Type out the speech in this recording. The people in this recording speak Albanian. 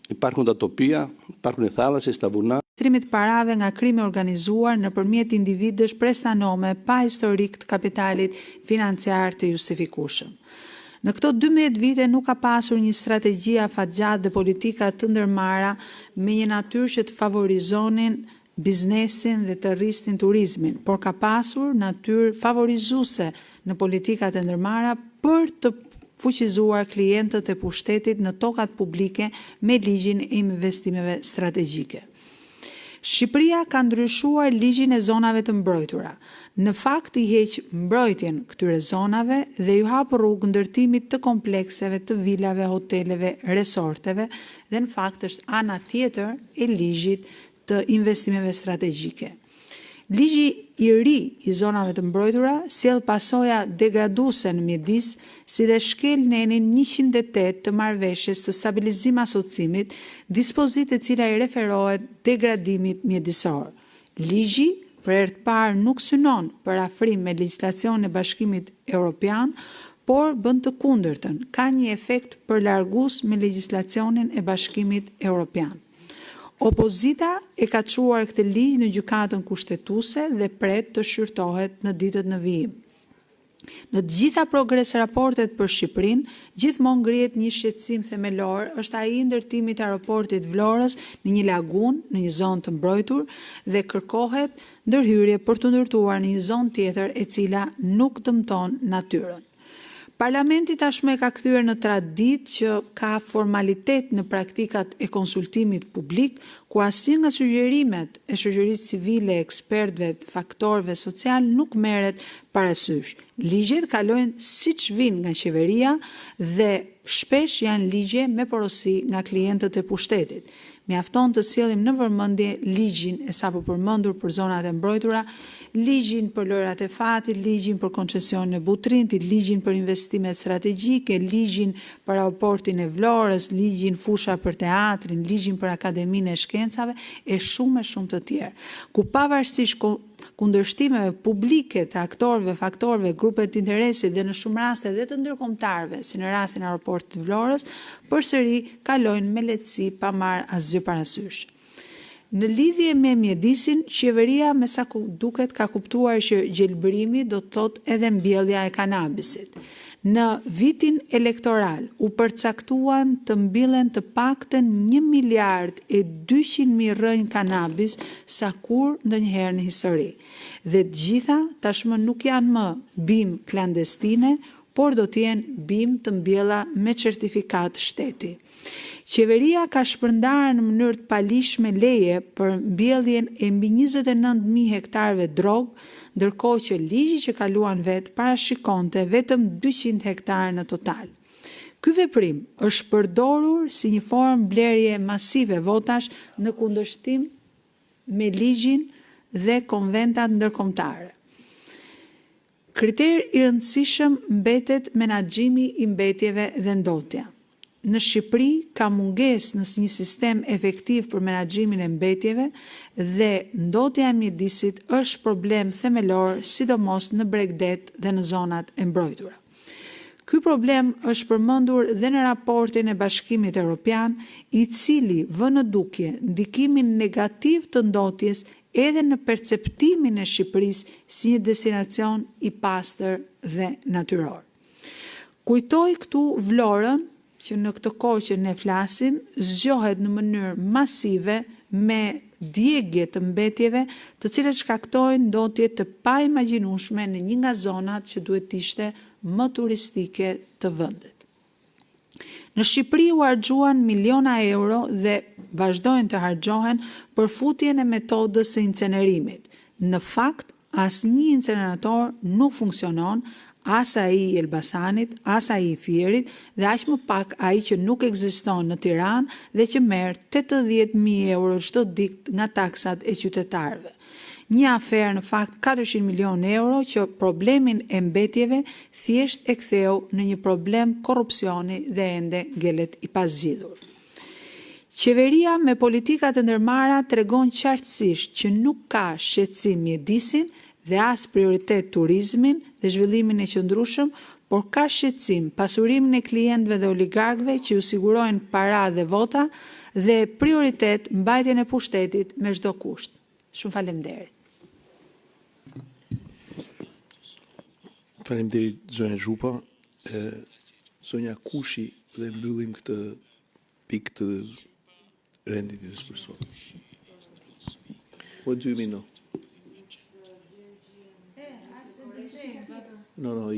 Υπάρχουν τα τοπία, υπάρχουν οι θάλασσες, τα βουνά. Trimit parave nga krimi organizuar nëpërmjet individësh prestanome pa historik të kapitalit financiar të justifikueshëm. Në këto 12 vite nuk ka pasur një strategji afatgjatë dhe politika të ndërmarra me një natyrë që të favorizonin biznesin dhe të rrisnin turizmin, por ka pasur natyrë favorizuese në politikat e ndërmarra për të fuqizuar klientët e pushtetit në tokat publike me ligjin e investimeve strategjike. Shqipëria ka ndryshuar ligjin e zonave të mbrojtura. Në fakt i heq mbrojtjen këtyre zonave dhe ju hap rrugë ndërtimit të komplekseve, të vilave, hoteleve, resorteve dhe në fakt është ana tjetër e ligjit të investimeve strategjike. Ligji i ri i zonave të mbrojtura sjell pasoja degraduese në mjedis, si dhe shkel nenin 108 të marrëveshjes të stabilizim asocimit, dispozitë e cila i referohet degradimit mjedisor. Ligji për herë të parë nuk synon për afrim me legjislacionin e Bashkimit Evropian, por bën të kundërtën, ka një efekt përlargues me legjislacionin e Bashkimit Evropian. Opozita e ka çuar këtë ligj në gjykatën kushtetuese dhe pret të shqyrtohet në ditët në vijim. Në të gjitha progres raportet për Shqipërinë, gjithmonë ngrihet një shqetësim themelor, është ai i ndërtimit të aeroportit Vlorës në një lagun, në një zonë të mbrojtur dhe kërkohet ndërhyrje për të ndërtuar në një zonë tjetër e cila nuk dëmton natyrën. Parlamenti tashmë ka kthyer në traditë që ka formalitet në praktikat e konsultimit publik, ku asnjë nga sugjerimet e shoqërisë civile, ekspertëve, faktorëve social nuk merret parasysh. Ligjet kalojnë siç vinë nga qeveria dhe shpesh janë ligje me porosi nga klientët e pushtetit. Mjafton të sjellim në vërmendje ligjin e sapo përmendur për zonat e mbrojtura, ligjin për lojrat e fatit, ligjin për koncesionin e Butrintit, ligjin për investimet strategjike, ligjin për aeroportin e Vlorës, ligjin fusha për teatrin, ligjin për Akademinë e Shkencave e shumë të tjerë. Ku pavarësisht kundërshtimeve publike të aktorëve, faktorëve, grupeve të interesit dhe në shumë raste dhe të ndërkombëtarëve, si në rastin e aeroportit të Vlorës, përsëri kalojnë me lehtësi pa marrë asgjë parasysh. Në lidhje me mjedisin, qeveria me sa duket ka kuptuar që gjelbërimi do të thotë edhe mbjellja e kanabisit. Në vitin elektoral u përcaktuan të mbillen të paktën 1 miliard e 200.000 rrënjë kanabis sa kur ndonjëherë në histori. Dhe të gjitha tashmë nuk janë më bim klandestine, por do të jenë bim të mbjella me certifikat shteti. Qeveria ka shpërndarë në mënyrë të palishme leje për mbjelljen e mbi 29.000 hektarëve drogë, ndërkohë që ligji që kaluan vet parashikonte vetëm 200 hektarë në total. Ky veprim është përdorur si një formë blerje masive votash në kundërshtim me ligjin dhe konventat ndërkombëtare. Kriter i rëndësishëm mbetet menaxhimi i mbetjeve dhe ndotja. Në Shqipëri ka mungesë në një sistem efektiv për menaxhimin e mbetjeve dhe ndotja e mjedisit është problem themelor, sidomos në Bregdet dhe në zonat e mbrojtura. Ky problem është përmendur dhe në raportin e Bashkimit Evropian, i cili vë në dukje ndikimin negativ të ndotjes edhe në perceptimin e Shqipërisë si një destinacion i pastër dhe natyror. Kujtoj këtu Vlorën, që në këtë kohë që ne flasim, zgjohet në mënyrë masive me djegje të mbetjeve, të cilat shkaktojnë ndotje të paimagjinueshme në një nga zonat që duhet të ishte më turistike të vendit. Në Shqipëri u harxhuan miliona euro dhe vazhdojnë të harxhohen për futjen e metodës së incenerimit. Në fakt, asnjë incenerator nuk funksionon, as ai i Elbasanit, as ai i Fierit dhe aq më pak ai që nuk ekziston në Tiranë dhe që merr 80.000 euro çdo ditë nga taksat e qytetarëve. Një aferë në fakt 400 milionë euro që problemin e mbetjeve thjesht e ktheu në një problem korrupsioni dhe ende ngelet i pazgjidhur. Qeveria me politikat e ndërmarra tregon qartësisht që nuk ka shqetësim mjedisin dhe as prioritet turizmin dhe zhvillimin e qëndrueshëm, por ka shqetësim pasurimin e klientëve dhe oligarkëve që ju sigurojnë para dhe vota dhe prioritet mbajtjen e pushtetit me çdo kusht. Shumë faleminderit. Faleminderit zonja Zhupa. Zonja Kushi dhe mbyllim këtë pikë të renditjes për sot. What do you mean no? No,